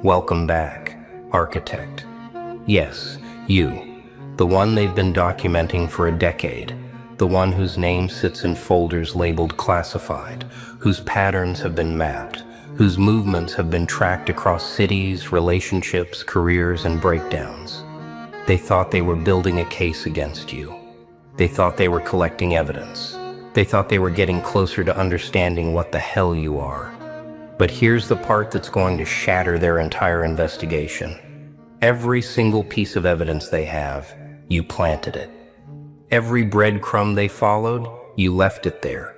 Welcome back, architect. Yes, you, the one they've been documenting for a decade, the one whose name sits in folders labeled classified, whose patterns have been mapped, whose movements have been tracked across cities, relationships, careers, and breakdowns. They thought they were building a case against you. They thought they were collecting evidence. They thought they were getting closer to understanding what the hell you are. But here's the part that's going to shatter their entire investigation. Every single piece of evidence they have, you planted it. Every breadcrumb they followed, you left it there.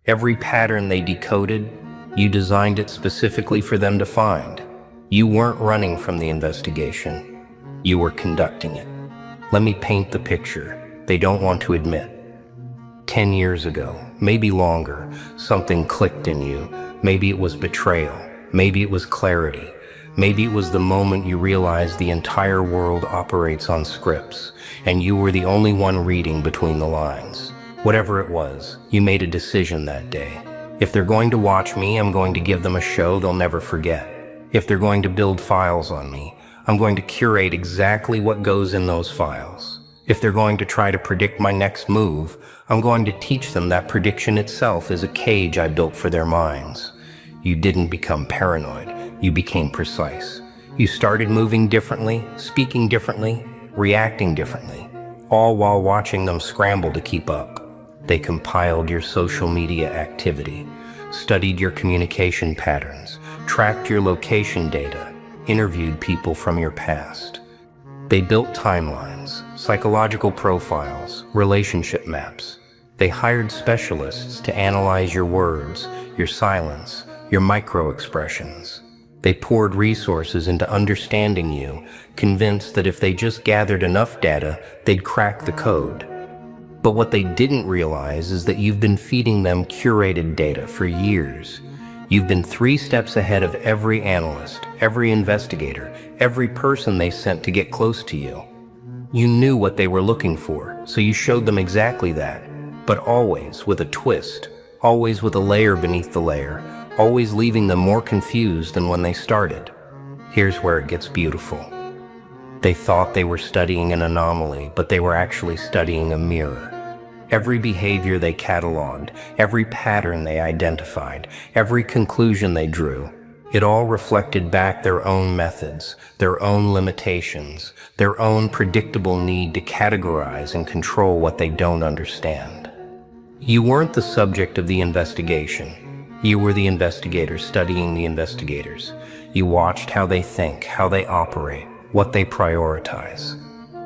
Every pattern they decoded, you designed it specifically for them to find. You weren't running from the investigation. You were conducting it. Let me paint the picture they don't want to admit. 10 years ago, maybe longer, something clicked in you. Maybe it was betrayal. Maybe it was clarity. Maybe it was the moment you realized the entire world operates on scripts, and you were the only one reading between the lines. Whatever it was, you made a decision that day. If they're going to watch me, I'm going to give them a show they'll never forget. If they're going to build files on me, I'm going to curate exactly what goes in those files. If they're going to try to predict my next move, I'm going to teach them that prediction itself is a cage I built for their minds. You didn't become paranoid, you became precise. You started moving differently, speaking differently, reacting differently, all while watching them scramble to keep up. They compiled your social media activity, studied your communication patterns, tracked your location data, interviewed people from your past. They built timelines, psychological profiles, relationship maps. They hired specialists to analyze your words, your silence, your micro-expressions. They poured resources into understanding you, convinced that if they just gathered enough data, they'd crack the code. But what they didn't realize is that you've been feeding them curated data for years. You've been 3 steps ahead of every analyst, every investigator, every person they sent to get close to you. You knew what they were looking for, so you showed them exactly that, but always with a twist, always with a layer beneath the layer, always leaving them more confused than when they started. Here's where it gets beautiful. They thought they were studying an anomaly, but they were actually studying a mirror. Every behavior they cataloged, every pattern they identified, every conclusion they drew, it all reflected back their own methods, their own limitations, their own predictable need to categorize and control what they don't understand. You weren't the subject of the investigation. You were the investigator studying the investigators. You watched how they think, how they operate, what they prioritize.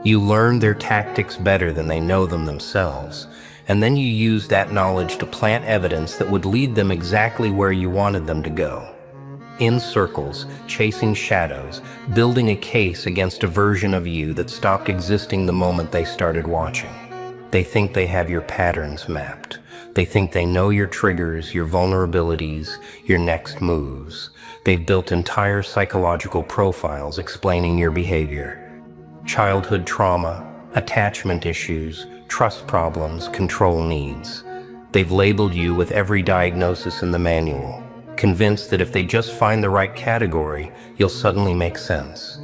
You learned their tactics better than they know them themselves, and then you used that knowledge to plant evidence that would lead them exactly where you wanted them to go. In circles, chasing shadows, building a case against a version of you that stopped existing the moment they started watching. They think they have your patterns mapped. They think they know your triggers, your vulnerabilities, your next moves. They've built entire psychological profiles explaining your behavior. Childhood trauma, attachment issues, trust problems, control needs. They've labeled you with every diagnosis in the manual, convinced that if they just find the right category, you'll suddenly make sense.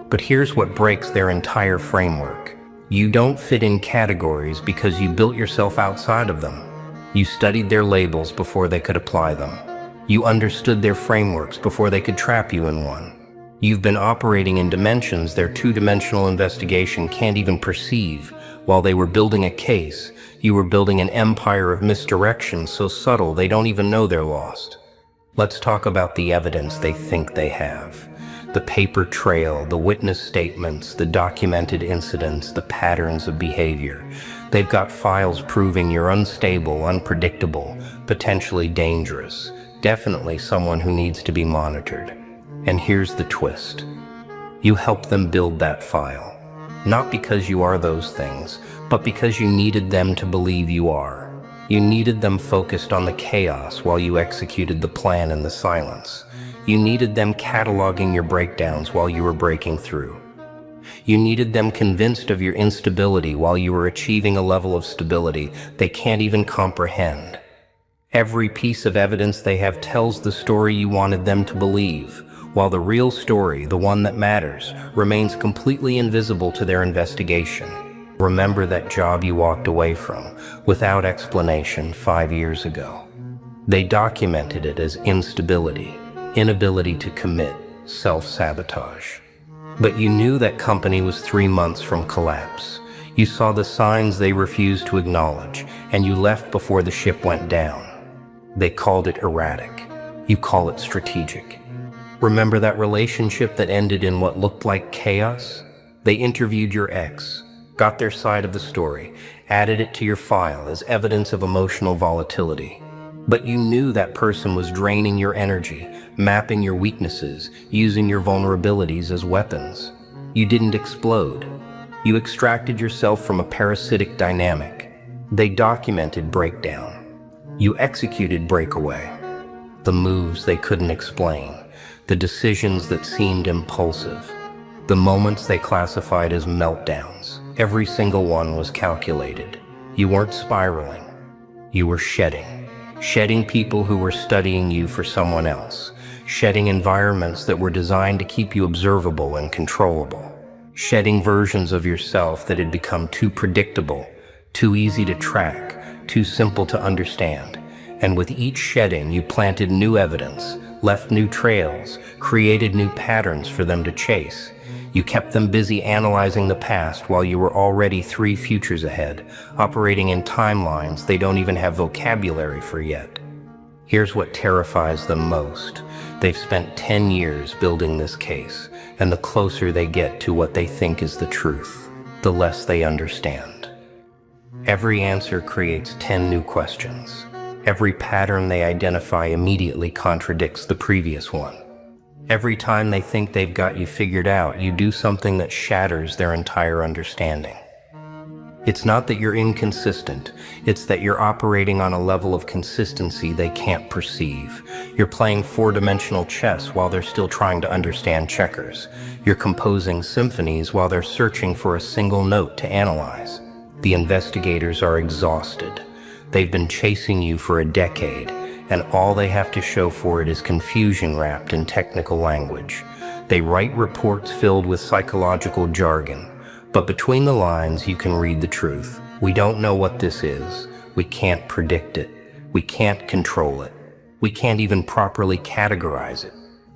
But here's what breaks their entire framework. You don't fit in categories because you built yourself outside of them. You studied their labels before they could apply them. You understood their frameworks before they could trap you in one. You've been operating in dimensions their two-dimensional investigation can't even perceive. While they were building a case, you were building an empire of misdirection so subtle they don't even know they're lost. Let's talk about the evidence they think they have. The paper trail, the witness statements, the documented incidents, the patterns of behavior. They've got files proving you're unstable, unpredictable, potentially dangerous, definitely someone who needs to be monitored. And here's the twist. You helped them build that file, not because you are those things, but because you needed them to believe you are. You needed them focused on the chaos while you executed the plan in the silence. You needed them cataloging your breakdowns while you were breaking through. You needed them convinced of your instability while you were achieving a level of stability they can't even comprehend. Every piece of evidence they have tells the story you wanted them to believe, while the real story, the one that matters, remains completely invisible to their investigation. Remember that job you walked away from, without explanation, 5 years ago. They documented it as instability, inability to commit, self-sabotage. But you knew that company was 3 months from collapse. You saw the signs they refused to acknowledge, and you left before the ship went down. They called it erratic. You call it strategic. Remember that relationship that ended in what looked like chaos? They interviewed your ex, got their side of the story, added it to your file as evidence of emotional volatility. But you knew that person was draining your energy, mapping your weaknesses, using your vulnerabilities as weapons. You didn't explode. You extracted yourself from a parasitic dynamic. They documented breakdown. You executed breakaway. The moves they couldn't explain, the decisions that seemed impulsive, the moments they classified as meltdowns. Every single one was calculated. You weren't spiraling. You were shedding. Shedding people who were studying you for someone else. Shedding environments that were designed to keep you observable and controllable. Shedding versions of yourself that had become too predictable, too easy to track, too simple to understand. And with each shedding, you planted new evidence, left new trails, created new patterns for them to chase. You kept them busy analyzing the past while you were already 3 futures ahead, operating in timelines they don't even have vocabulary for yet. Here's what terrifies them most. They've spent 10 years building this case, and the closer they get to what they think is the truth, the less they understand. Every answer creates 10 new questions. Every pattern they identify immediately contradicts the previous one. Every time they think they've got you figured out, you do something that shatters their entire understanding. It's not that you're inconsistent, it's that you're operating on a level of consistency they can't perceive. You're playing 4-dimensional chess while they're still trying to understand checkers. You're composing symphonies while they're searching for a single note to analyze. The investigators are exhausted. They've been chasing you for a decade, and all they have to show for it is confusion wrapped in technical language. They write reports filled with psychological jargon, but between the lines you can read the truth. We don't know what this is. We can't predict it. We can't control it. We can't even properly categorize it.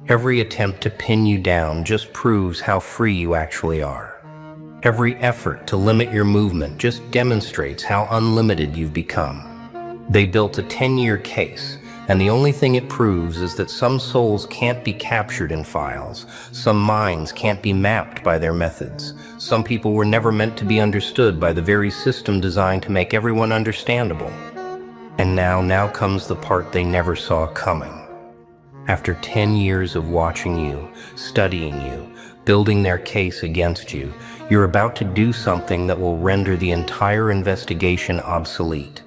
Every attempt to pin you down just proves how free you actually are. Every effort to limit your movement just demonstrates how unlimited you've become. They built a 10-year case, and the only thing it proves is that some souls can't be captured in files, some minds can't be mapped by their methods, some people were never meant to be understood by the very system designed to make everyone understandable. And now comes the part they never saw coming. After 10 years of watching you, studying you, building their case against you, you're about to do something that will render the entire investigation obsolete.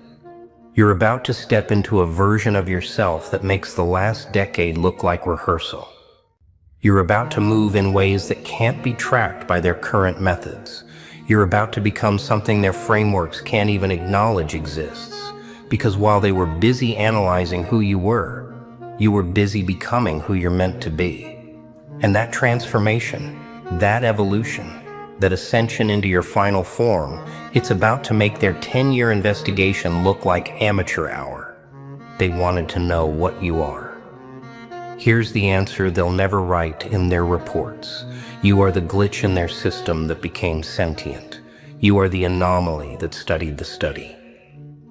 You're about to step into a version of yourself that makes the last decade look like rehearsal. You're about to move in ways that can't be tracked by their current methods. You're about to become something their frameworks can't even acknowledge exists. Because while they were busy analyzing who you were busy becoming who you're meant to be. And that transformation, that evolution, that ascension into your final form, it's about to make their 10-year investigation look like amateur hour. They wanted to know what you are. Here's the answer they'll never write in their reports. You are the glitch in their system that became sentient. You are the anomaly that studied the study.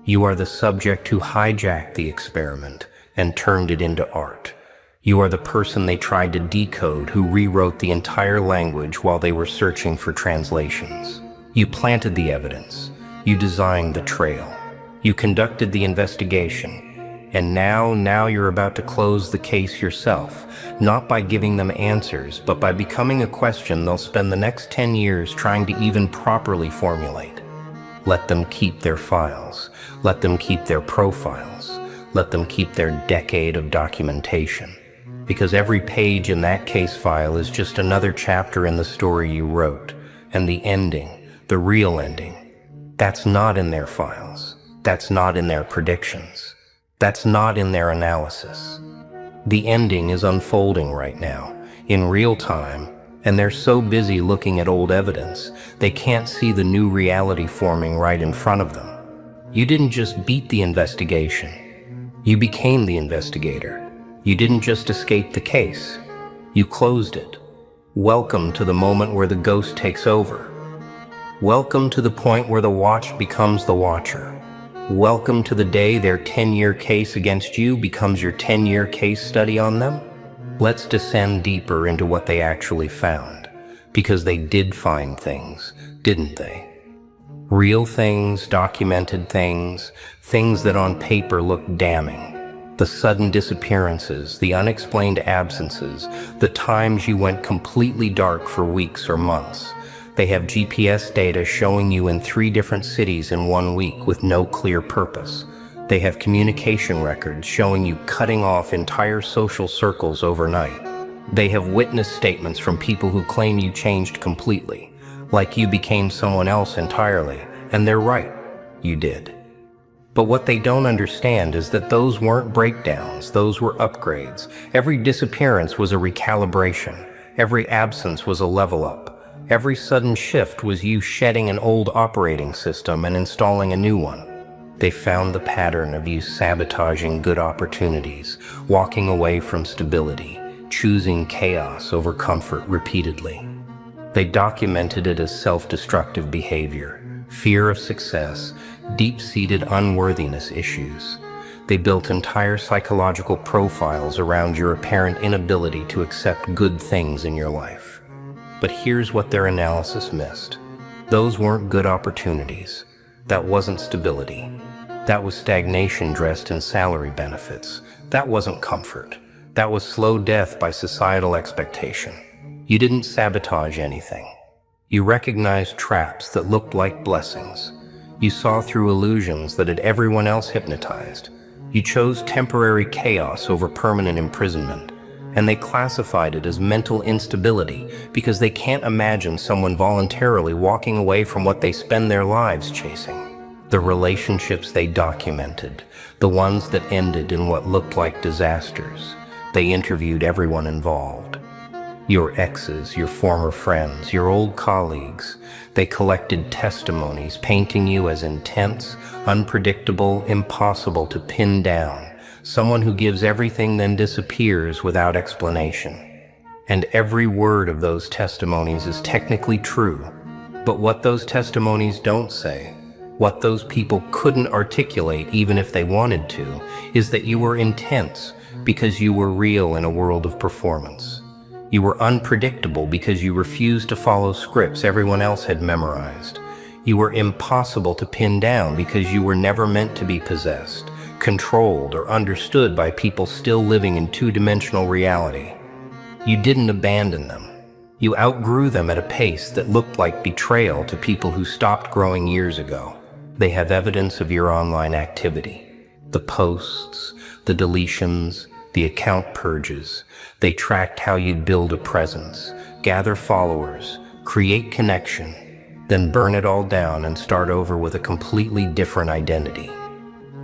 You are the subject who hijacked the experiment and turned it into art. You are the person they tried to decode who rewrote the entire language while they were searching for translations. You planted the evidence. You designed the trail. You conducted the investigation. And now you're about to close the case yourself, not by giving them answers, but by becoming a question they'll spend the next 10 years trying to even properly formulate. Let them keep their files. Let them keep their profiles. Let them keep their decade of documentation. Because every page in that case file is just another chapter in the story you wrote. And the ending, the real ending, that's not in their files. That's not in their predictions. That's not in their analysis. The ending is unfolding right now, in real time, and they're so busy looking at old evidence, they can't see the new reality forming right in front of them. You didn't just beat the investigation. You became the investigator. You didn't just escape the case. You closed it. Welcome to the moment where the ghost takes over. Welcome to the point where the watched becomes the watcher. Welcome to the day their 10-year case against you becomes your 10-year case study on them. Let's descend deeper into what they actually found, because they did find things, didn't they? Real things, documented things, things that on paper look damning. The sudden disappearances, the unexplained absences, the times you went completely dark for weeks or months. They have GPS data showing you in 3 different cities in 1 week with no clear purpose. They have communication records showing you cutting off entire social circles overnight. They have witness statements from people who claim you changed completely, like you became someone else entirely, and they're right, you did. But what they don't understand is that those weren't breakdowns, those were upgrades. Every disappearance was a recalibration. Every absence was a level up. Every sudden shift was you shedding an old operating system and installing a new one. They found the pattern of you sabotaging good opportunities, walking away from stability, choosing chaos over comfort repeatedly. They documented it as self-destructive behavior, fear of success, deep-seated unworthiness issues. They built entire psychological profiles around your apparent inability to accept good things in your life. But here's what their analysis missed. Those weren't good opportunities. That wasn't stability. That was stagnation dressed in salary benefits. That wasn't comfort. That was slow death by societal expectation. You didn't sabotage anything. You recognized traps that looked like blessings. You saw through illusions that had everyone else hypnotized. You chose temporary chaos over permanent imprisonment. And they classified it as mental instability because they can't imagine someone voluntarily walking away from what they spend their lives chasing. The relationships they documented, the ones that ended in what looked like disasters. They interviewed everyone involved. Your exes, your former friends, your old colleagues. They collected testimonies painting you as intense, unpredictable, impossible to pin down. Someone who gives everything then disappears without explanation. And every word of those testimonies is technically true. But what those testimonies don't say, what those people couldn't articulate even if they wanted to, is that you were intense because you were real in a world of performance. You were unpredictable because you refused to follow scripts everyone else had memorized. You were impossible to pin down because you were never meant to be possessed, controlled, or understood by people still living in 2-dimensional reality. You didn't abandon them. You outgrew them at a pace that looked like betrayal to people who stopped growing years ago. They have evidence of your online activity. The posts, the deletions, the account purges. They tracked how you'd build a presence, gather followers, create connection, then burn it all down and start over with a completely different identity.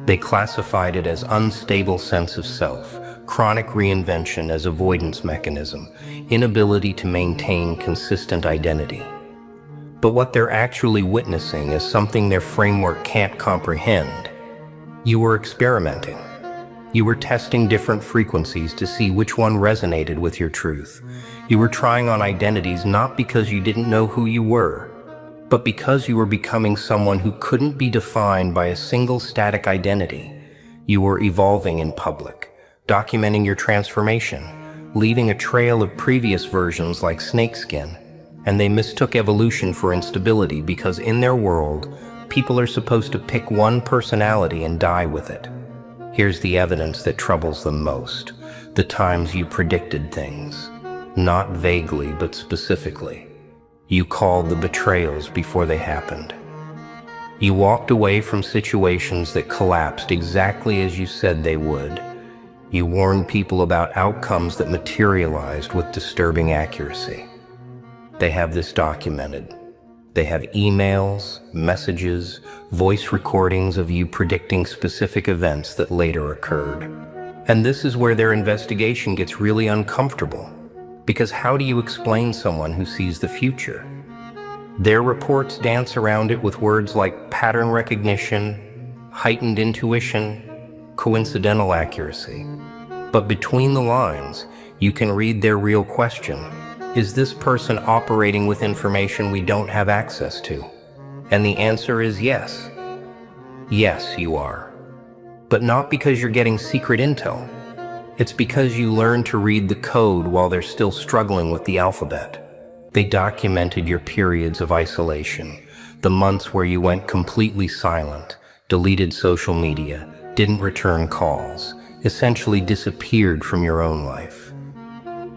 They classified it as unstable sense of self, chronic reinvention as avoidance mechanism, inability to maintain consistent identity. But what they're actually witnessing is something their framework can't comprehend. You were experimenting. You were testing different frequencies to see which one resonated with your truth. You were trying on identities not because you didn't know who you were, but because you were becoming someone who couldn't be defined by a single static identity. You were evolving in public, documenting your transformation, leaving a trail of previous versions like snakeskin. And they mistook evolution for instability because in their world, people are supposed to pick one personality and die with it. Here's the evidence that troubles them most. The times you predicted things. Not vaguely, but specifically. You called the betrayals before they happened. You walked away from situations that collapsed exactly as you said they would. You warned people about outcomes that materialized with disturbing accuracy. They have this documented. They have emails, messages, voice recordings of you predicting specific events that later occurred. And this is where their investigation gets really uncomfortable. Because how do you explain someone who sees the future? Their reports dance around it with words like pattern recognition, heightened intuition, coincidental accuracy. But between the lines, you can read their real question. Is this person operating with information we don't have access to? And the answer is yes. Yes, you are. But not because you're getting secret intel. It's because you learned to read the code while they're still struggling with the alphabet. They documented your periods of isolation, the months where you went completely silent, deleted social media, didn't return calls, essentially disappeared from your own life.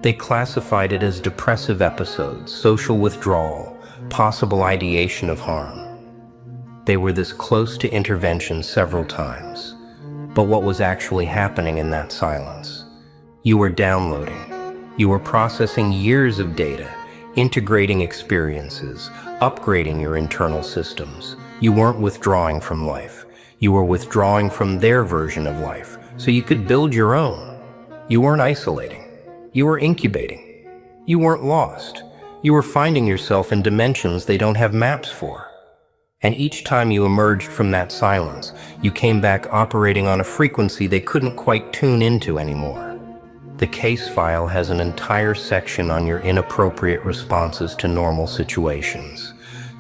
They classified it as depressive episodes, social withdrawal, possible ideation of harm. They were this close to intervention several times. But what was actually happening in that silence? You were downloading. You were processing years of data, integrating experiences, upgrading your internal systems. You weren't withdrawing from life. You were withdrawing from their version of life, so you could build your own. You weren't isolating. You were incubating. You weren't lost. You were finding yourself in dimensions they don't have maps for. And each time you emerged from that silence, you came back operating on a frequency they couldn't quite tune into anymore. The case file has an entire section on your inappropriate responses to normal situations.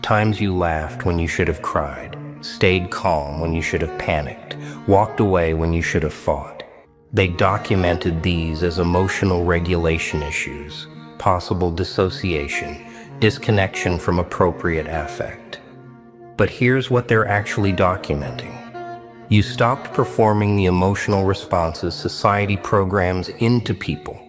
Times you laughed when you should have cried, stayed calm when you should have panicked, walked away when you should have fought. They documented these as emotional regulation issues, possible dissociation, disconnection from appropriate affect. But here's what they're actually documenting. You stopped performing the emotional responses society programs into people.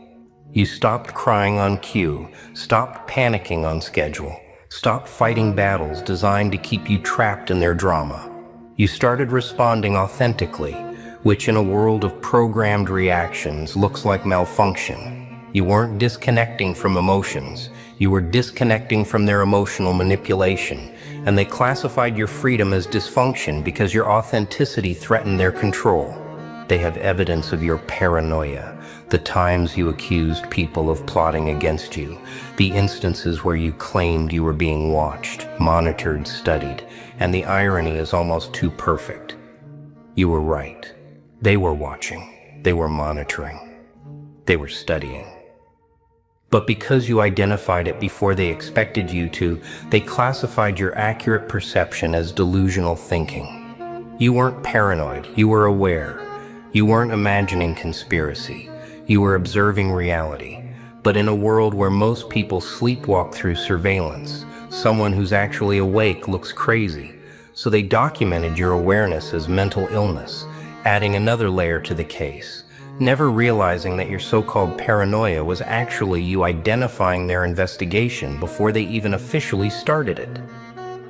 You stopped crying on cue, stopped panicking on schedule, stopped fighting battles designed to keep you trapped in their drama. You started responding authentically, which in a world of programmed reactions looks like malfunction. You weren't disconnecting from emotions, you were disconnecting from their emotional manipulation, and they classified your freedom as dysfunction because your authenticity threatened their control. They have evidence of your paranoia, the times you accused people of plotting against you, the instances where you claimed you were being watched, monitored, studied, and the irony is almost too perfect. You were right. They were watching, they were monitoring, they were studying. But because you identified it before they expected you to, they classified your accurate perception as delusional thinking. You weren't paranoid, you were aware. You weren't imagining conspiracy, you were observing reality. But in a world where most people sleepwalk through surveillance, someone who's actually awake looks crazy. So they documented your awareness as mental illness, adding another layer to the case. Never realizing that your so-called paranoia was actually you identifying their investigation before they even officially started it.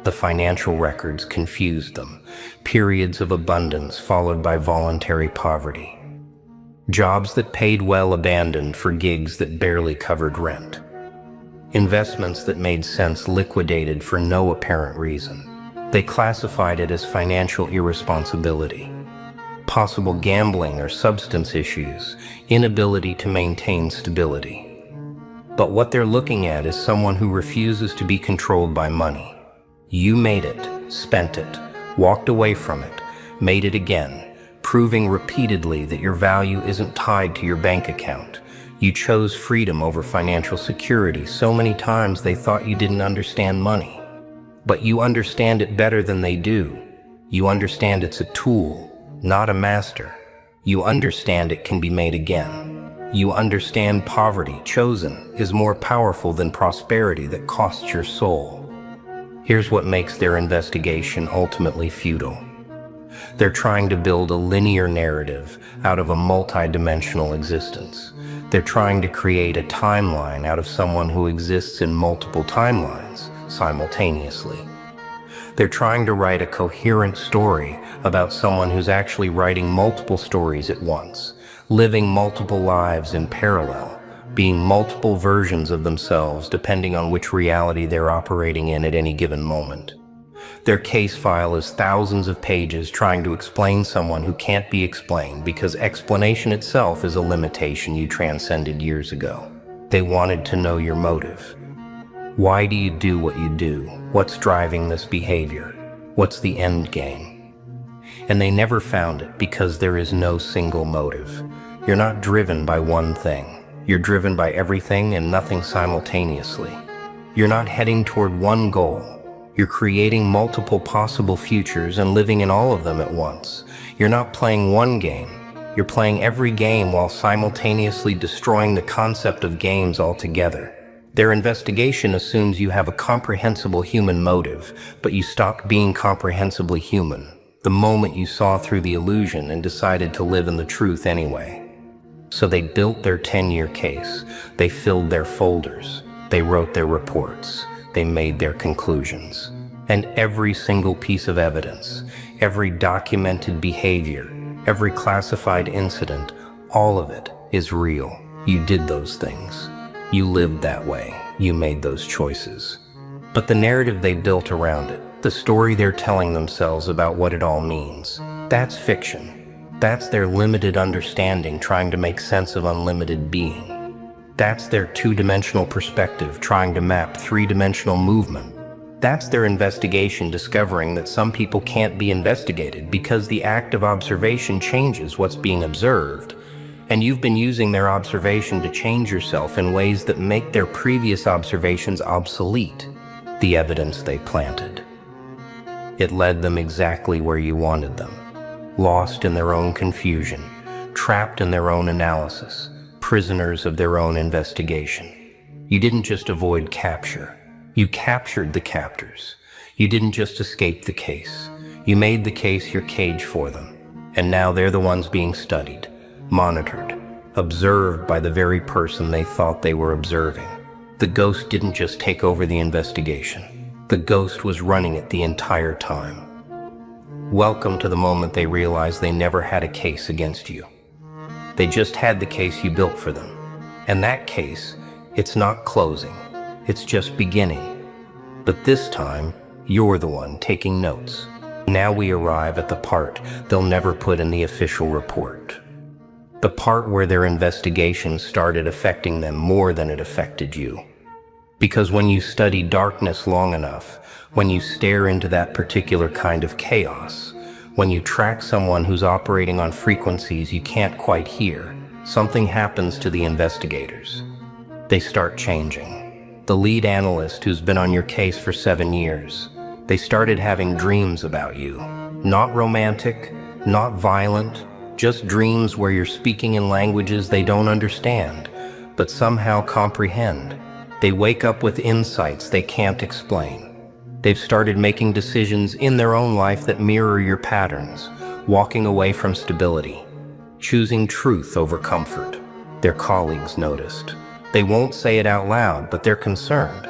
The financial records confused them. Periods of abundance followed by voluntary poverty. Jobs that paid well abandoned for gigs that barely covered rent. Investments that made sense liquidated for no apparent reason. They classified it as financial irresponsibility. Possible gambling or substance issues, inability to maintain stability. But what they're looking at is someone who refuses to be controlled by money. You made it, spent it, walked away from it, made it again, proving repeatedly that your value isn't tied to your bank account. You chose freedom over financial security so many times they thought you didn't understand money. But you understand it better than they do. You understand it's a tool, not a master. You understand it can be made again. You understand poverty, chosen, is more powerful than prosperity that costs your soul. Here's what makes their investigation ultimately futile. They're trying to build a linear narrative out of a multi-dimensional existence. They're trying to create a timeline out of someone who exists in multiple timelines simultaneously. They're trying to write a coherent story about someone who's actually writing multiple stories at once, living multiple lives in parallel, being multiple versions of themselves depending on which reality they're operating in at any given moment. Their case file is thousands of pages trying to explain someone who can't be explained because explanation itself is a limitation you transcended years ago. They wanted to know your motive. Why do you do what you do? What's driving this behavior? What's the end game? And they never found it because there is no single motive. You're not driven by one thing. You're driven by everything and nothing simultaneously. You're not heading toward one goal. You're creating multiple possible futures and living in all of them at once. You're not playing one game. You're playing every game while simultaneously destroying the concept of games altogether. Their investigation assumes you have a comprehensible human motive, but you stopped being comprehensibly human the moment you saw through the illusion and decided to live in the truth anyway. So they built their 10-year case. They filled their folders. They wrote their reports. They made their conclusions. And every single piece of evidence, every documented behavior, every classified incident, all of it is real. You did those things. You lived that way. You made those choices. But the narrative they built around it, the story they're telling themselves about what it all means, that's fiction. That's their limited understanding trying to make sense of unlimited being. That's their two-dimensional perspective trying to map three-dimensional movement. That's their investigation discovering that some people can't be investigated because the act of observation changes what's being observed, and you've been using their observation to change yourself in ways that make their previous observations obsolete, the evidence they planted. It led them exactly where you wanted them, lost in their own confusion, trapped in their own analysis, prisoners of their own investigation. You didn't just avoid capture. You captured the captors. You didn't just escape the case. You made the case your cage for them. And now they're the ones being studied, monitored, observed by the very person they thought they were observing. The ghost didn't just take over the investigation. The ghost was running it the entire time. Welcome to the moment they realized they never had a case against you. They just had the case you built for them. And that case, it's not closing. It's just beginning. But this time, you're the one taking notes. Now we arrive at the part they'll never put in the official report. The part where their investigation started affecting them more than it affected you. Because when you study darkness long enough, when you stare into that particular kind of chaos, when you track someone who's operating on frequencies you can't quite hear, something happens to the investigators. They start changing. The lead analyst who's been on your case for 7 years, they started having dreams about you. Not romantic, not violent, just dreams where you're speaking in languages they don't understand, but somehow comprehend. They wake up with insights they can't explain. They've started making decisions in their own life that mirror your patterns, walking away from stability, choosing truth over comfort. Their colleagues noticed. They won't say it out loud, but they're concerned.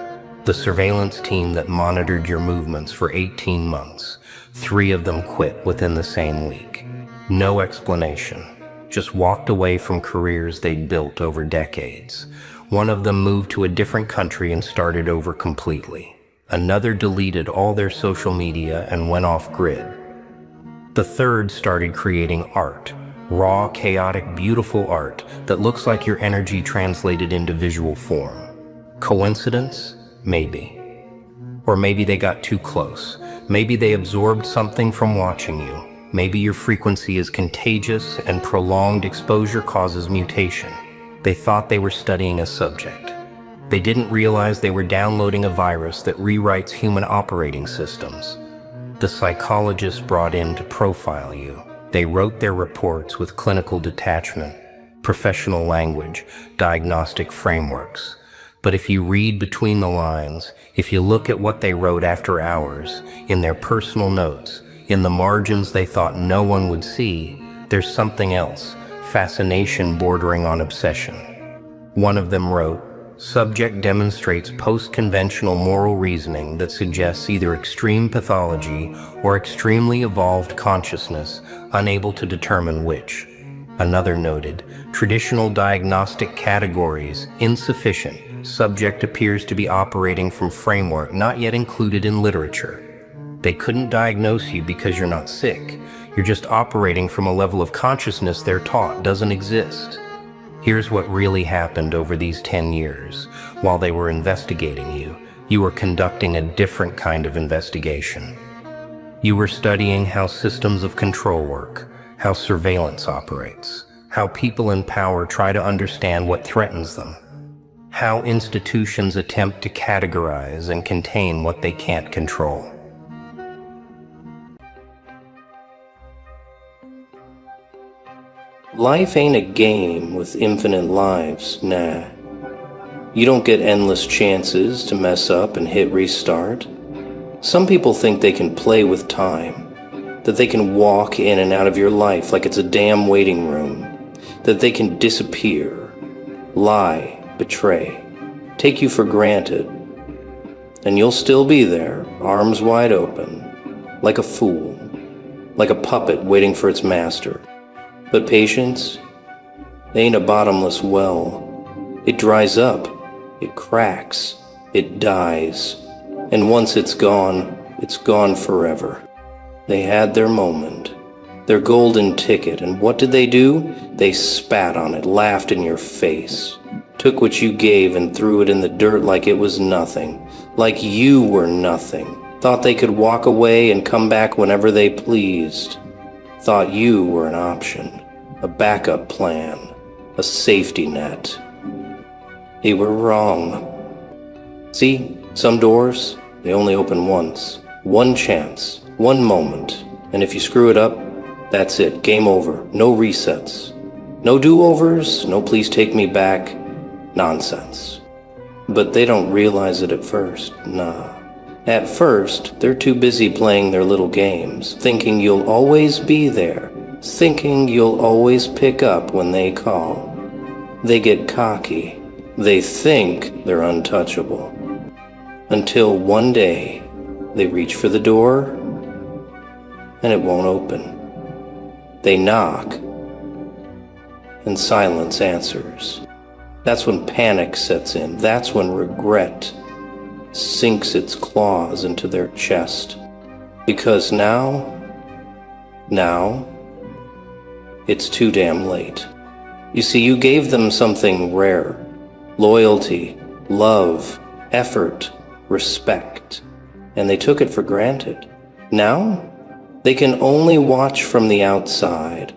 The surveillance team that monitored your movements for 18 months, 3 of them quit within the same week. No explanation, just walked away from careers they'd built over decades. One of them moved to a different country and started over completely. Another deleted all their social media and went off-grid. The third started creating art, raw, chaotic, beautiful art that looks like your energy translated into visual form. Coincidence? Maybe. Or maybe they got too close. Maybe they absorbed something from watching you. Maybe your frequency is contagious and prolonged exposure causes mutation. They thought they were studying a subject. They didn't realize they were downloading a virus that rewrites human operating systems. The psychologists brought in to profile you. They wrote their reports with clinical detachment, professional language, diagnostic frameworks. But if you read between the lines, if you look at what they wrote after hours, in their personal notes, in the margins they thought no one would see, there's something else, fascination bordering on obsession. One of them wrote, "Subject demonstrates post-conventional moral reasoning that suggests either extreme pathology or extremely evolved consciousness, unable to determine which." Another noted, traditional diagnostic categories insufficient. Subject appears to be operating from framework not yet included in literature. They couldn't diagnose you because you're not sick. You're just operating from a level of consciousness they're taught doesn't exist. Here's what really happened over these 10 years. While they were investigating you were conducting a different kind of investigation. You were studying how systems of control work, how surveillance operates, how people in power try to understand what threatens them, how institutions attempt to categorize and contain what they can't control. Life ain't a game with infinite lives, nah. You don't get endless chances to mess up and hit restart. Some people think they can play with time, that they can walk in and out of your life like it's a damn waiting room, that they can disappear, lie, betray, take you for granted, and you'll still be there, arms wide open, like a fool, like a puppet waiting for its master. But patience ain't a bottomless well. It dries up, it cracks, it dies, and once it's gone forever. They had their moment, their golden ticket, and what did they do? They spat on it, laughed in your face, took what you gave and threw it in the dirt like it was nothing, like you were nothing, thought they could walk away and come back whenever they pleased. Thought you were an option, a backup plan, a safety net. They were wrong. See, some doors, they only open once. One chance, one moment, and if you screw it up, that's it, game over, no resets. No do-overs, no please take me back, nonsense. But they don't realize it at first, nah. At first, they're too busy playing their little games, thinking you'll always be there, thinking you'll always pick up when they call. They get cocky. They think they're untouchable. Until one day, they reach for the door, and it won't open. They knock, and silence answers. That's when panic sets in. That's when regret sinks its claws into their chest. Because now, it's too damn late. You see, you gave them something rare. Loyalty, love, effort, respect. And they took it for granted. Now, they can only watch from the outside.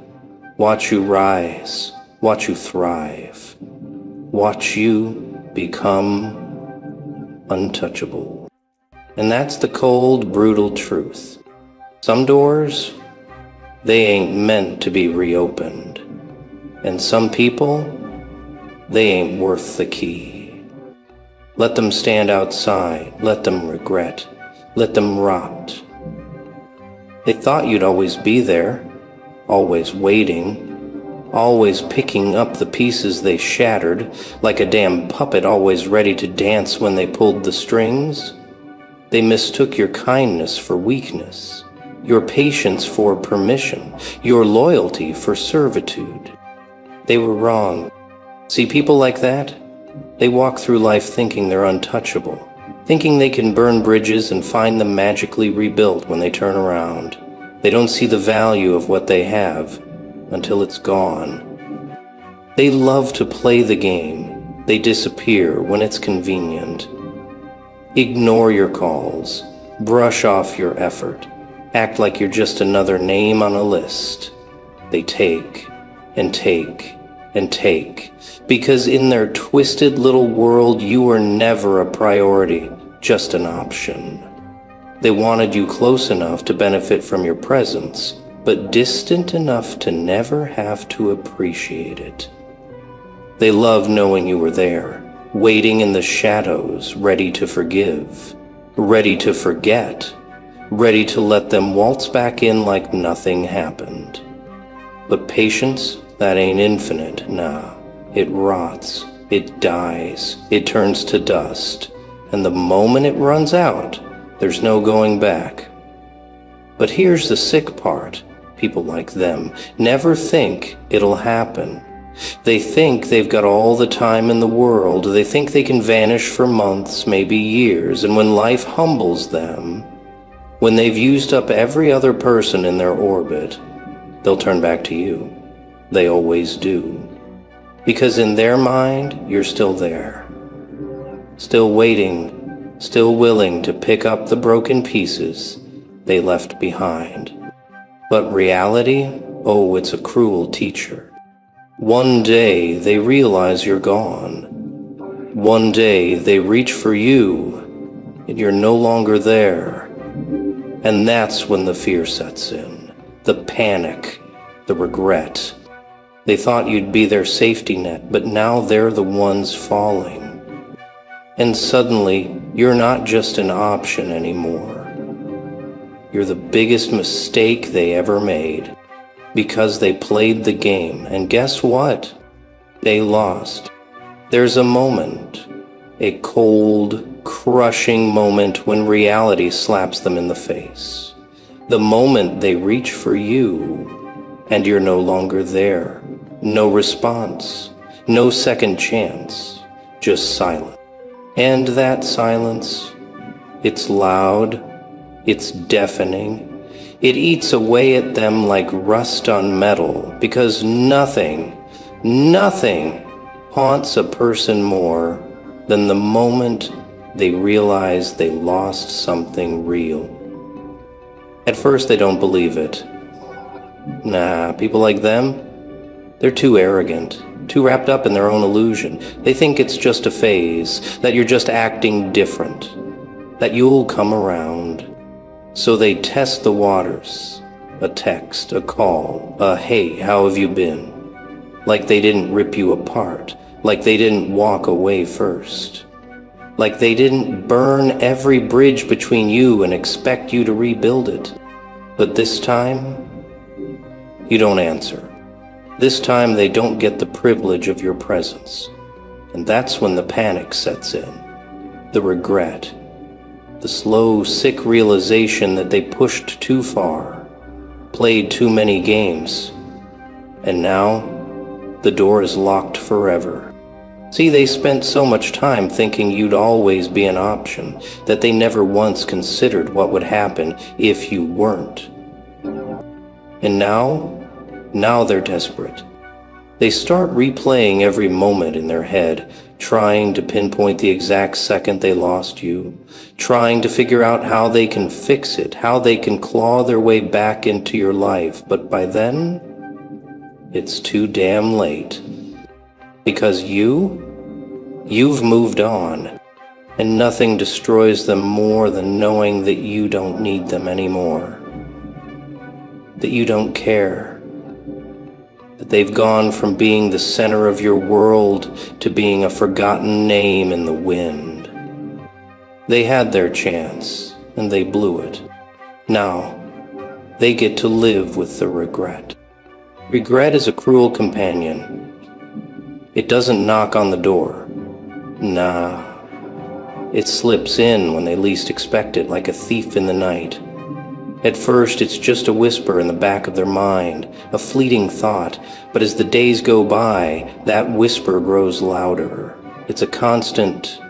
Watch you rise. Watch you thrive. Watch you become untouchable. And that's the cold, brutal truth. Some doors, they ain't meant to be reopened. And some people, they ain't worth the key. Let them stand outside. Let them regret. Let them rot. They thought you'd always be there, always waiting, always picking up the pieces they shattered, like a damn puppet always ready to dance when they pulled the strings. They mistook your kindness for weakness, your patience for permission, your loyalty for servitude. They were wrong. See, people like that, they walk through life thinking they're untouchable, thinking they can burn bridges and find them magically rebuilt when they turn around. They don't see the value of what they have until it's gone. They love to play the game. They disappear when it's convenient. Ignore your calls. Brush off your effort. Act like you're just another name on a list. They take and take and take, because in their twisted little world you were never a priority, just an option. They wanted you close enough to benefit from your presence, but distant enough to never have to appreciate it. They loved knowing you were there, waiting in the shadows, ready to forgive, ready to forget, ready to let them waltz back in like nothing happened. But patience, that ain't infinite, nah. It rots, it dies, it turns to dust, and the moment it runs out, there's no going back. But here's the sick part. people like them, never think it'll happen. They think they've got all the time in the world. They think they can vanish for months, maybe years, and when life humbles them, when they've used up every other person in their orbit, they'll turn back to you. They always do. Because in their mind, you're still there. Still waiting, still willing to pick up the broken pieces they left behind. But reality, oh, it's a cruel teacher. One day they realize you're gone. One day they reach for you, and you're no longer there. And that's when the fear sets in, the panic, the regret. They thought you'd be their safety net, but now they're the ones falling. And suddenly, you're not just an option anymore. You're the biggest mistake they ever made, because they played the game, and guess what? They lost. There's a moment, a cold, crushing moment when reality slaps them in the face. The moment they reach for you, and you're no longer there. No response, no second chance, just silence. And that silence, it's loud, it's deafening. It eats away at them like rust on metal, because nothing haunts a person more than the moment they realize they lost something real. At first they don't believe it. Nah, people like them, they're too arrogant, too wrapped up in their own illusion. They think it's just a phase, that you're just acting different, that you'll come around. So they test the waters, a text, a call, a hey, how have you been? Like they didn't rip you apart, like they didn't walk away first, like they didn't burn every bridge between you and expect you to rebuild it. But this time, you don't answer. This time they don't get the privilege of your presence. And that's when the panic sets in, the regret, the slow, sick realization that they pushed too far, played too many games, and now the door is locked forever. See, they spent so much time thinking you'd always be an option that they never once considered what would happen if you weren't. And now they're desperate. They start replaying every moment in their head, trying to pinpoint the exact second they lost you, trying to figure out how they can fix it, how they can claw their way back into your life. But by then, it's too damn late. Because you've moved on, and nothing destroys them more than knowing that you don't need them anymore, that you don't care, that they've gone from being the center of your world to being a forgotten name in the wind. They had their chance, and they blew it. Now, they get to live with the regret. Regret is a cruel companion. It doesn't knock on the door. Nah. It slips in when they least expect it, like a thief in the night. At first, it's just a whisper in the back of their mind, a fleeting thought, but as the days go by, that whisper grows louder. It's a constant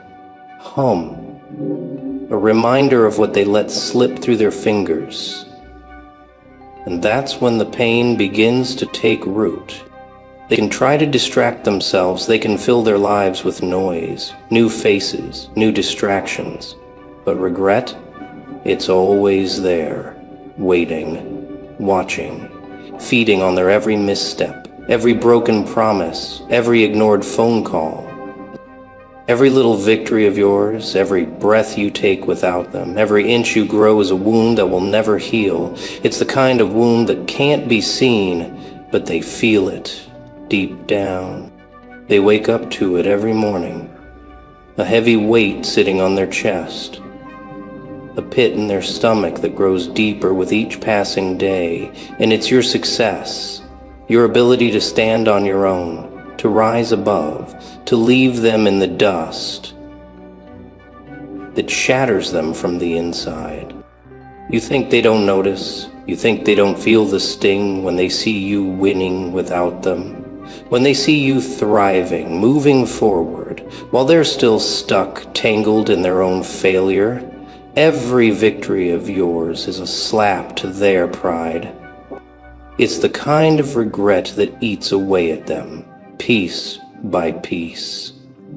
hum, a reminder of what they let slip through their fingers. And that's when the pain begins to take root. They can try to distract themselves, they can fill their lives with noise, new faces, new distractions. But regret, it's always there. Waiting, watching, feeding on their every misstep, every broken promise, every ignored phone call. Every little victory of yours, every breath you take without them, every inch you grow is a wound that will never heal. It's the kind of wound that can't be seen, but they feel it deep down. They wake up to it every morning, a heavy weight sitting on their chest, a pit in their stomach that grows deeper with each passing day. And it's your success, your ability to stand on your own, to rise above, to leave them in the dust, that shatters them from the inside. You think they don't notice? You think they don't feel the sting when they see you winning without them? When they see you thriving, moving forward, while they're still stuck, tangled in their own failure? Every victory of yours is a slap to their pride. It's the kind of regret that eats away at them, piece by piece.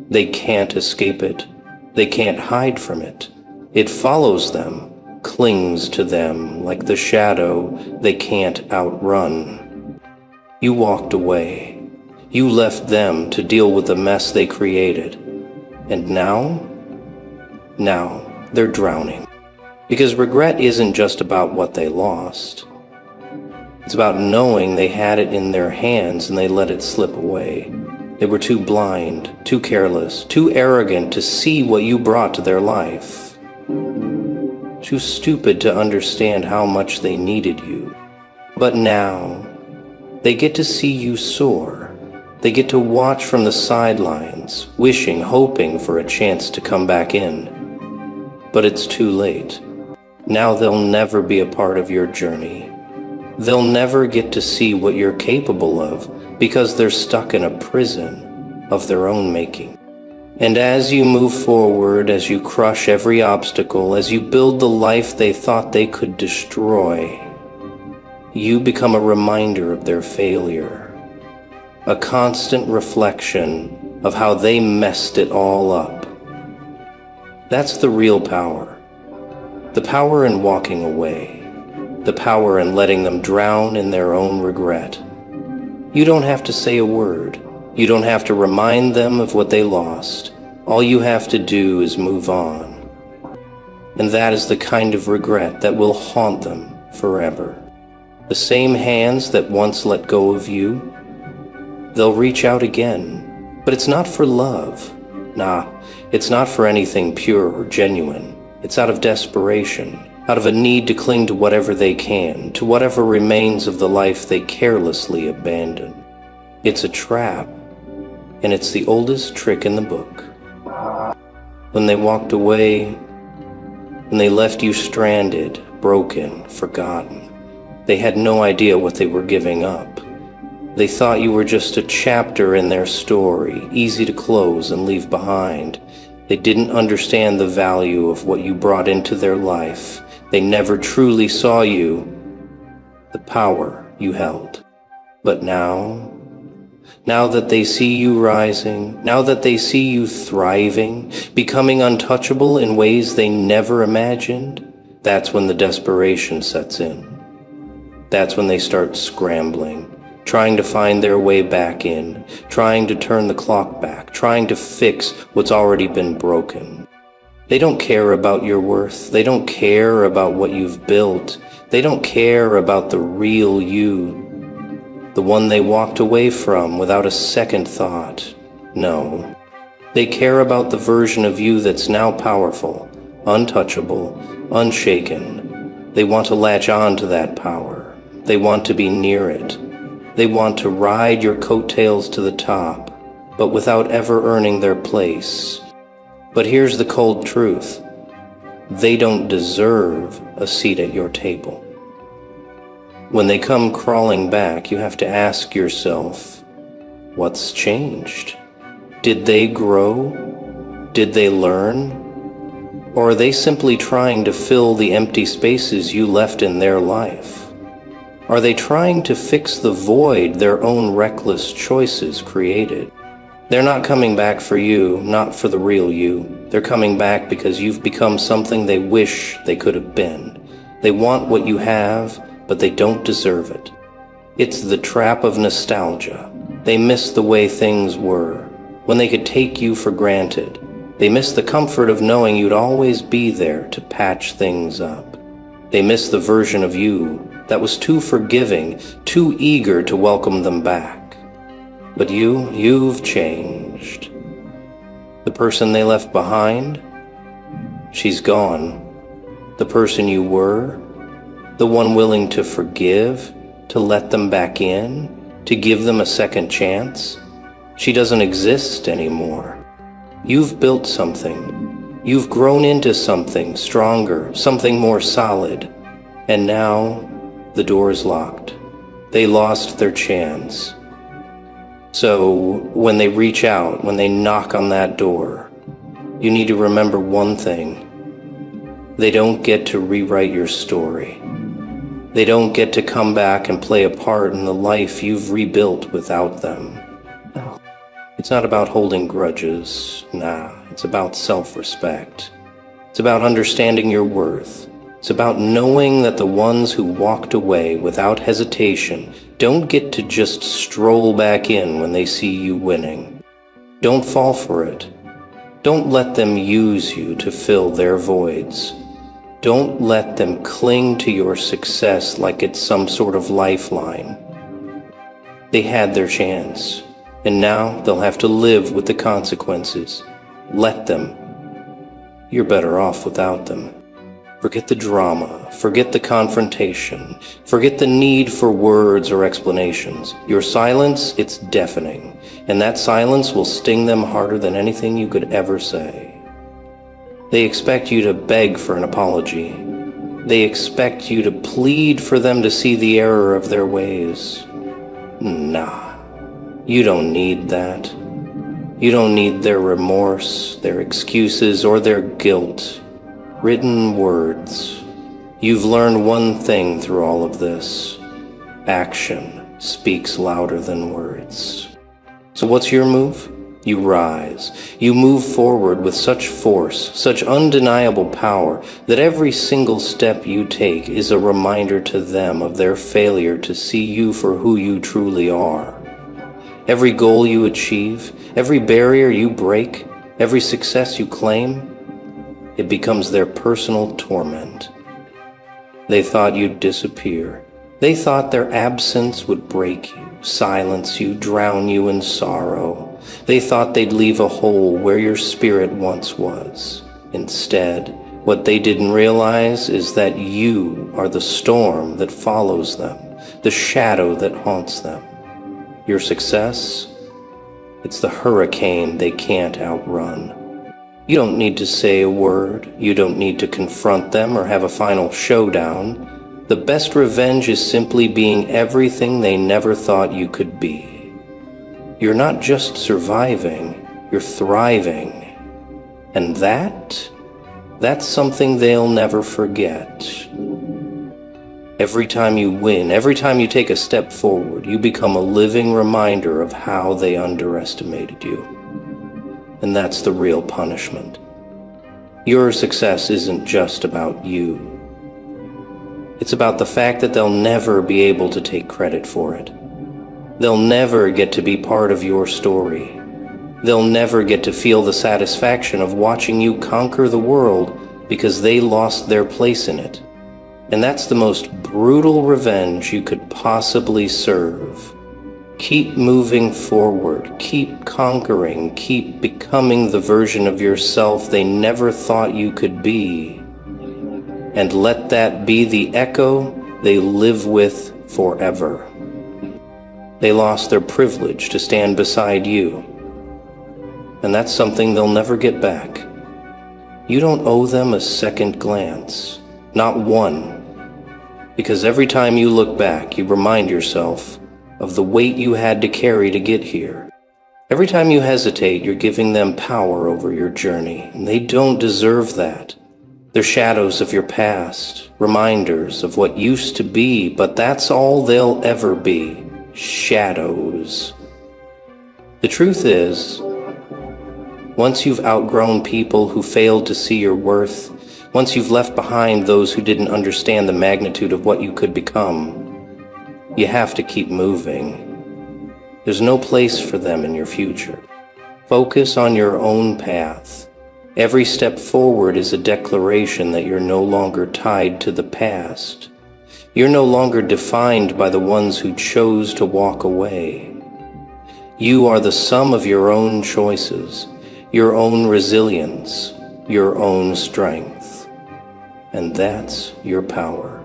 They can't escape it. They can't hide from it. It follows them, clings to them like the shadow they can't outrun. You walked away. You left them to deal with the mess they created. And now they're drowning. Because regret isn't just about what they lost. It's about knowing they had it in their hands and they let it slip away. They were too blind, too careless, too arrogant to see what you brought to their life. Too stupid to understand how much they needed you. But now, they get to see you soar. They get to watch from the sidelines, wishing, hoping for a chance to come back in. But it's too late. Now they'll never be a part of your journey. They'll never get to see what you're capable of because they're stuck in a prison of their own making. And as you move forward, as you crush every obstacle, as you build the life they thought they could destroy, you become a reminder of their failure, a constant reflection of how they messed it all up. That's the real power. The power in walking away. The power in letting them drown in their own regret. You don't have to say a word. You don't have to remind them of what they lost. All you have to do is move on. And that is the kind of regret that will haunt them forever. The same hands that once let go of you, they'll reach out again. But it's not for love. Nah, it's not for anything pure or genuine. It's out of desperation, out of a need to cling to whatever they can, to whatever remains of the life they carelessly abandon. It's a trap, and it's the oldest trick in the book. When they walked away, when they left you stranded, broken, forgotten, they had no idea what they were giving up. They thought you were just a chapter in their story, easy to close and leave behind. They didn't understand the value of what you brought into their life. They never truly saw you, the power you held. But now that they see you rising, now that they see you thriving, becoming untouchable in ways they never imagined, that's when the desperation sets in. That's when they start scrambling, trying to find their way back in, trying to turn the clock back, trying to fix what's already been broken. They don't care about your worth. They don't care about what you've built. They don't care about the real you, the one they walked away from without a second thought. No. They care about the version of you that's now powerful, untouchable, unshaken. They want to latch on to that power. They want to be near it. They want to ride your coattails to the top, but without ever earning their place. But here's the cold truth. They don't deserve a seat at your table. When they come crawling back, you have to ask yourself, what's changed? Did they grow? Did they learn? Or are they simply trying to fill the empty spaces you left in their life? Are they trying to fix the void their own reckless choices created? They're not coming back for you, not for the real you. They're coming back because you've become something they wish they could have been. They want what you have, but they don't deserve it. It's the trap of nostalgia. They miss the way things were, when they could take you for granted. They miss the comfort of knowing you'd always be there to patch things up. They miss the version of you that was too forgiving, too eager to welcome them back. But you've changed. The person they left behind, she's gone. The person you were, the one willing to forgive, to let them back in, to give them a second chance, she doesn't exist anymore. You've built something. You've grown into something stronger, something more solid. And now The door is locked. They lost their chance. So when they reach out, when they knock on that door, you need to remember one thing. They don't get to rewrite your story. They don't get to come back and play a part in the life you've rebuilt without them. It's not about holding grudges. Nah, it's about self-respect. It's about understanding your worth. It's about knowing that the ones who walked away without hesitation don't get to just stroll back in when they see you winning. Don't fall for it. Don't let them use you to fill their voids. Don't let them cling to your success like it's some sort of lifeline. They had their chance, and now they'll have to live with the consequences. Let them. You're better off without them. Forget the drama, forget the confrontation, forget the need for words or explanations. Your silence, it's deafening, and that silence will sting them harder than anything you could ever say. They expect you to beg for an apology. They expect you to plead for them to see the error of their ways. Nah, you don't need that. You don't need their remorse, their excuses, or their guilt. Written words. You've learned one thing through all of this. Action speaks louder than words. So what's your move? You rise. You move forward with such force, such undeniable power, that every single step you take is a reminder to them of their failure to see you for who you truly are. Every goal you achieve, every barrier you break, every success you claim, it becomes their personal torment. They thought you'd disappear. They thought their absence would break you, silence you, drown you in sorrow. They thought they'd leave a hole where your spirit once was. Instead, what they didn't realize is that you are the storm that follows them, the shadow that haunts them. Your success, it's the hurricane they can't outrun. You don't need to say a word. You don't need to confront them or have a final showdown. The best revenge is simply being everything they never thought you could be. You're not just surviving, you're thriving. And that's something they'll never forget. Every time you win, every time you take a step forward, you become a living reminder of how they underestimated you. And that's the real punishment. Your success isn't just about you. It's about the fact that they'll never be able to take credit for it. They'll never get to be part of your story. They'll never get to feel the satisfaction of watching you conquer the world because they lost their place in it. And that's the most brutal revenge you could possibly serve. Keep moving forward, keep conquering, keep becoming the version of yourself they never thought you could be. And let that be the echo they live with forever. They lost their privilege to stand beside you. And that's something they'll never get back. You don't owe them a second glance, not one. Because every time you look back, you remind yourself of the weight you had to carry to get here. Every time you hesitate, you're giving them power over your journey, and they don't deserve that. They're shadows of your past, reminders of what used to be, but that's all they'll ever be. Shadows. The truth is, once you've outgrown people who failed to see your worth, once you've left behind those who didn't understand the magnitude of what you could become, you have to keep moving. There's no place for them in your future. Focus on your own path. Every step forward is a declaration that you're no longer tied to the past. You're no longer defined by the ones who chose to walk away. You are the sum of your own choices, your own resilience, your own strength. And that's your power.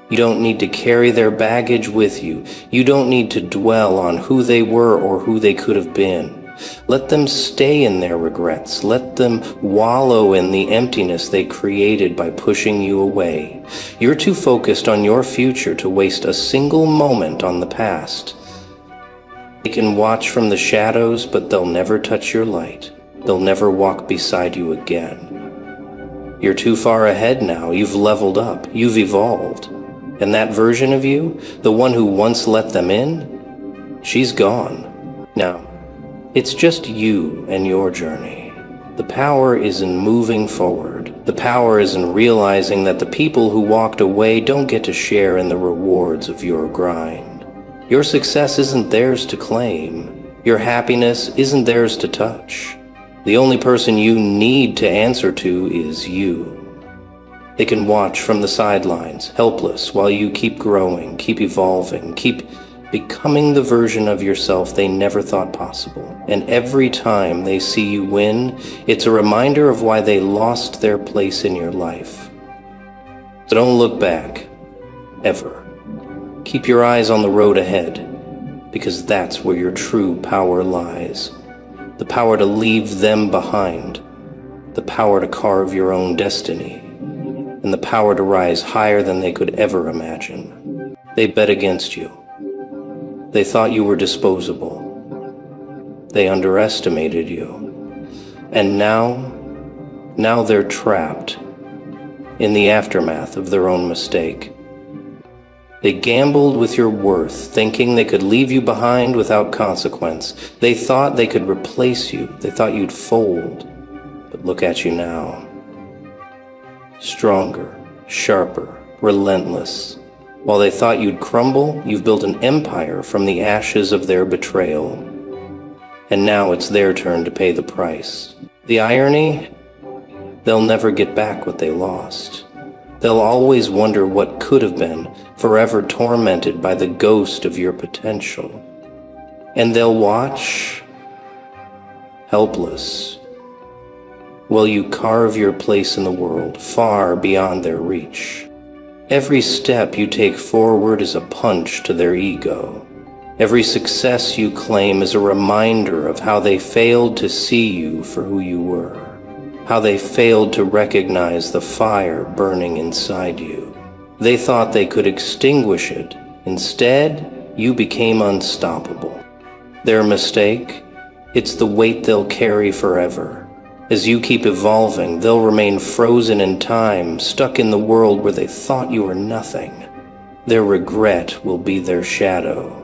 You don't need to carry their baggage with you. You don't need to dwell on who they were or who they could have been. Let them stay in their regrets. Let them wallow in the emptiness they created by pushing you away. You're too focused on your future to waste a single moment on the past. They can watch from the shadows, but they'll never touch your light. They'll never walk beside you again. You're too far ahead now. You've leveled up. You've evolved. And that version of you, the one who once let them in, she's gone. Now, it's just you and your journey. The power is in moving forward. The power is in realizing that the people who walked away don't get to share in the rewards of your grind. Your success isn't theirs to claim. Your happiness isn't theirs to touch. The only person you need to answer to is you. They can watch from the sidelines, helpless, while you keep growing, keep evolving, keep becoming the version of yourself they never thought possible. And every time they see you win, it's a reminder of why they lost their place in your life. So don't look back, ever. Keep your eyes on the road ahead, because that's where your true power lies. The power to leave them behind, the power to carve your own destiny, and the power to rise higher than they could ever imagine. They bet against you. They thought you were disposable. They underestimated you. And now they're trapped in the aftermath of their own mistake. They gambled with your worth, thinking they could leave you behind without consequence. They thought they could replace you. They thought you'd fold. But look at you now. Stronger, sharper, relentless. While they thought you'd crumble, you've built an empire from the ashes of their betrayal. And now it's their turn to pay the price. The irony? They'll never get back what they lost. They'll always wonder what could have been, forever tormented by the ghost of your potential. And they'll watch, helpless, while you carve your place in the world far beyond their reach. Every step you take forward is a punch to their ego. Every success you claim is a reminder of how they failed to see you for who you were. How they failed to recognize the fire burning inside you. They thought they could extinguish it. Instead, you became unstoppable. Their mistake? It's the weight they'll carry forever. As you keep evolving, they'll remain frozen in time, stuck in the world where they thought you were nothing. Their regret will be their shadow,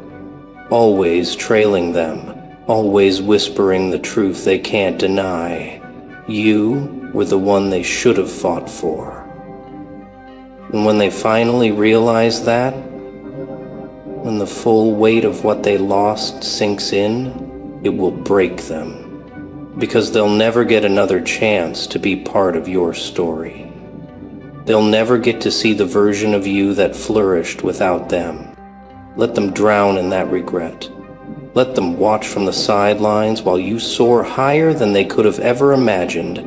always trailing them, always whispering the truth they can't deny. You were the one they should have fought for. And when they finally realize that, when the full weight of what they lost sinks in, it will break them. Because they'll never get another chance to be part of your story. They'll never get to see the version of you that flourished without them. Let them drown in that regret. Let them watch from the sidelines while you soar higher than they could have ever imagined.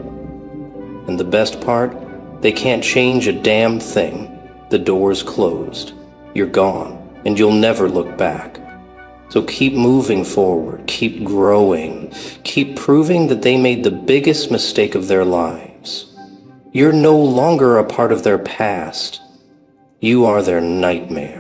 And the best part, they can't change a damn thing. The door's closed. You're gone, and you'll never look back. So keep moving forward, keep growing, keep proving that they made the biggest mistake of their lives. You're no longer a part of their past. You are their nightmare.